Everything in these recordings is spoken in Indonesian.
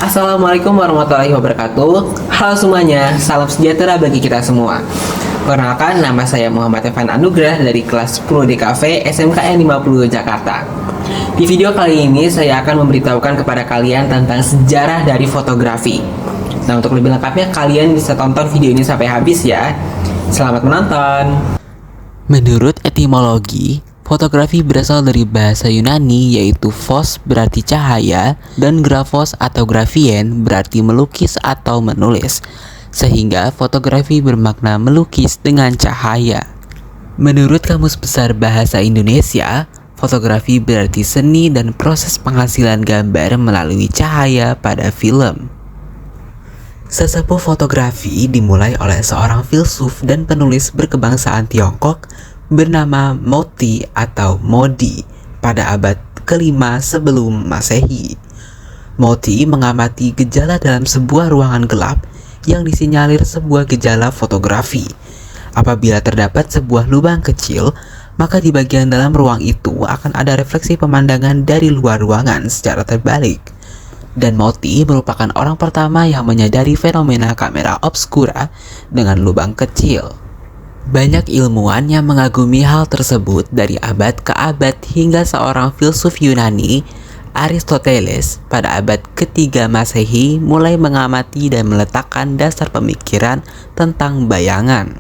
Assalamualaikum warahmatullahi wabarakatuh. Halo semuanya, salam sejahtera bagi kita semua. Perkenalkan, nama saya Muhammad Evan Anugrah dari kelas 10 DKV SMKN 50 Jakarta. Di video kali ini saya akan memberitahukan kepada kalian tentang sejarah dari fotografi. Nah, untuk lebih lengkapnya kalian bisa tonton video ini sampai habis ya. Selamat menonton. Menurut etimologi, fotografi berasal dari bahasa Yunani yaitu phos berarti cahaya dan graphos atau graphien berarti melukis atau menulis, sehingga fotografi bermakna melukis dengan cahaya. Menurut Kamus Besar Bahasa Indonesia, fotografi berarti seni dan proses penghasilan gambar melalui cahaya pada film. Sesepuh fotografi dimulai oleh seorang filsuf dan penulis berkebangsaan Tiongkok bernama Moti atau Modi pada abad ke-5 sebelum Masehi. Moti mengamati gejala dalam sebuah ruangan gelap yang disinyalir sebuah gejala fotografi. Apabila terdapat sebuah lubang kecil, maka di bagian dalam ruang itu akan ada refleksi pemandangan dari luar ruangan secara terbalik. Dan Moti merupakan orang pertama yang menyadari fenomena kamera obscura dengan lubang kecil. Banyak ilmuwan yang mengagumi hal tersebut dari abad ke abad hingga seorang filsuf Yunani, Aristoteles, pada abad ke-3 Masehi mulai mengamati dan meletakkan dasar pemikiran tentang bayangan.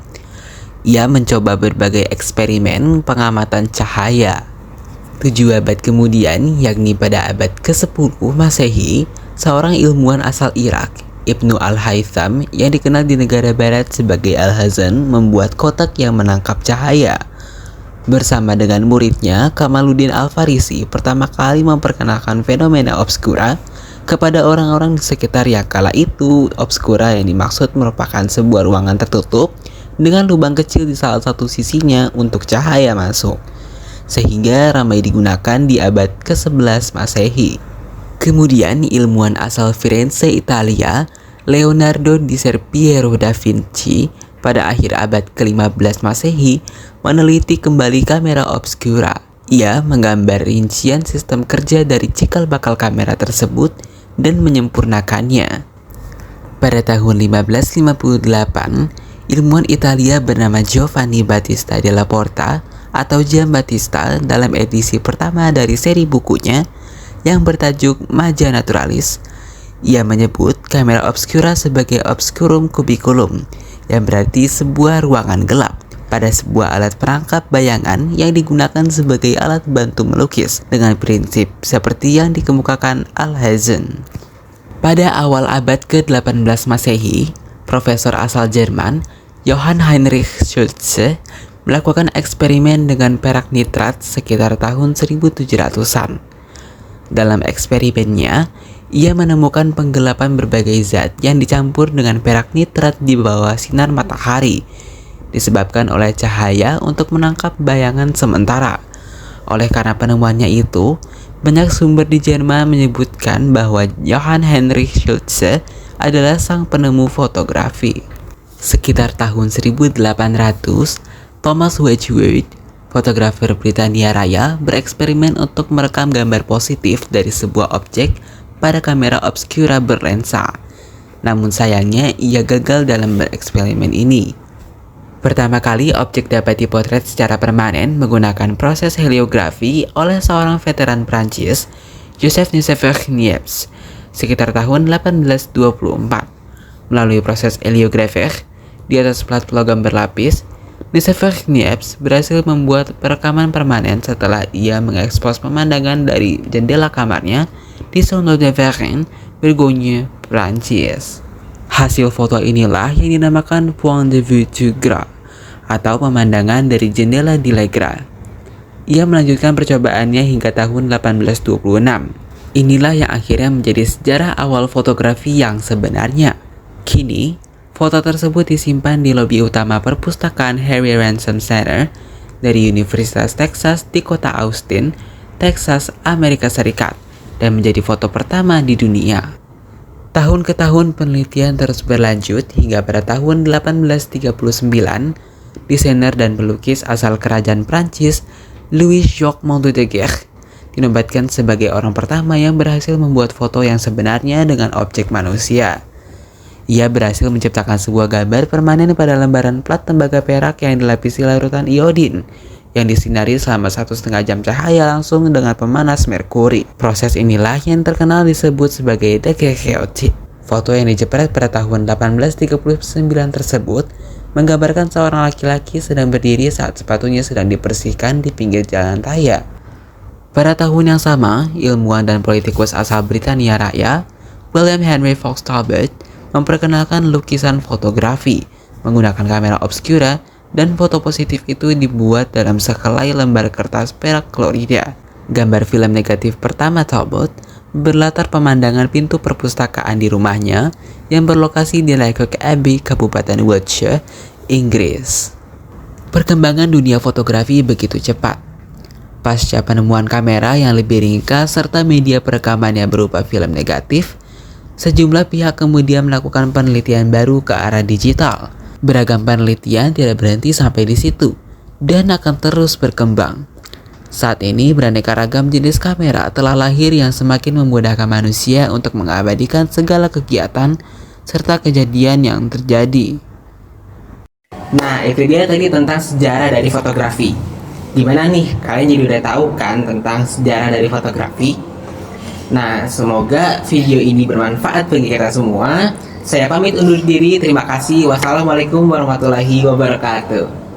Ia mencoba berbagai eksperimen pengamatan cahaya. 7 abad kemudian, yakni pada abad ke-10 Masehi, seorang ilmuwan asal Irak, Ibnu Al-Haytham, yang dikenal di negara barat sebagai Al-Hazan, membuat kotak yang menangkap cahaya. Bersama dengan muridnya, Kamaluddin Al-Farisi pertama kali memperkenalkan fenomena obscura kepada orang-orang di sekitar yang kala itu. Obscura yang dimaksud merupakan sebuah ruangan tertutup dengan lubang kecil di salah satu sisinya untuk cahaya masuk, sehingga ramai digunakan di abad ke-11 Masehi. Kemudian ilmuwan asal Firenze, Italia, Leonardo di Serpiero da Vinci, pada akhir abad ke-15 Masehi meneliti kembali kamera obscura. Ia menggambar rincian sistem kerja dari cikal bakal kamera tersebut dan menyempurnakannya. Pada tahun 1558, ilmuwan Italia bernama Giovanni Battista della Porta atau Giambattista dalam edisi pertama dari seri bukunya yang bertajuk Maja Naturalis, ia menyebut kamera obscura sebagai obscurum cubiculum, yang berarti sebuah ruangan gelap pada sebuah alat perangkap bayangan yang digunakan sebagai alat bantu melukis dengan prinsip seperti yang dikemukakan Al-Hazen. Pada awal abad ke-18 Masehi, profesor asal Jerman Johann Heinrich Schultze melakukan eksperimen dengan perak nitrat sekitar tahun 1700-an. Dalam eksperimennya, ia menemukan penggelapan berbagai zat yang dicampur dengan perak nitrat di bawah sinar matahari, disebabkan oleh cahaya untuk menangkap bayangan sementara. Oleh karena penemuannya itu, banyak sumber di Jerman menyebutkan bahwa Johann Heinrich Schultze adalah sang penemu fotografi. Sekitar tahun 1800, Thomas Wedgwood, fotografer Britania Raya, bereksperimen untuk merekam gambar positif dari sebuah objek pada kamera obscura berlensa. Namun sayangnya ia gagal dalam bereksperimen ini. Pertama kali objek dapat dipotret secara permanen menggunakan proses heliografi oleh seorang veteran Prancis, Joseph Niepce, sekitar tahun 1824. Melalui proses heliografi di atas plat logam berlapis, Niepce berhasil membuat perekaman permanen setelah ia mengekspos pemandangan dari jendela kamarnya di Saint-Laurent, Bourgogne, Prancis. Hasil foto inilah yang dinamakan Point de vue du Gras atau pemandangan dari jendela di Legra. Ia melanjutkan percobaannya hingga tahun 1826. Inilah yang akhirnya menjadi sejarah awal fotografi yang sebenarnya. Kini, foto tersebut disimpan di lobi utama perpustakaan Harry Ransom Center dari Universitas Texas di kota Austin, Texas, Amerika Serikat, dan menjadi foto pertama di dunia. Tahun ke tahun penelitian terus berlanjut hingga pada tahun 1839, desainer dan pelukis asal kerajaan Prancis Louis-Jacques Montaigu dinobatkan sebagai orang pertama yang berhasil membuat foto yang sebenarnya dengan objek manusia. Ia berhasil menciptakan sebuah gambar permanen pada lembaran plat tembaga perak yang dilapisi larutan iodin yang disinari selama 1,5 jam cahaya langsung dengan pemanas merkuri. Proses inilah yang terkenal disebut sebagai daguerreotype. Foto yang dijepret pada tahun 1839 tersebut menggambarkan seorang laki-laki sedang berdiri saat sepatunya sedang dibersihkan di pinggir jalan raya. Pada tahun yang sama, ilmuwan dan politikus asal Britania Raya, William Henry Fox Talbot, memperkenalkan lukisan fotografi menggunakan kamera obscura, dan foto positif itu dibuat dalam sehelai lembar kertas perak klorida. Gambar film negatif pertama Talbot berlatar pemandangan pintu perpustakaan di rumahnya yang berlokasi di Lacock Abbey, Kabupaten Wiltshire, Inggris. Perkembangan dunia fotografi begitu cepat. Pasca penemuan kamera yang lebih ringkas serta media perekaman yang berupa film negatif, sejumlah pihak kemudian melakukan penelitian baru ke arah digital. Beragam penelitian tidak berhenti sampai di situ dan akan terus berkembang. Saat ini beraneka ragam jenis kamera telah lahir yang semakin memudahkan manusia untuk mengabadikan segala kegiatan serta kejadian yang terjadi. Nah, itu dia tadi tentang sejarah dari fotografi. Gimana nih, kalian jadi udah tahu kan tentang sejarah dari fotografi? Nah, semoga video ini bermanfaat bagi kita semua. Saya pamit undur diri, terima kasih. Wassalamualaikum warahmatullahi wabarakatuh.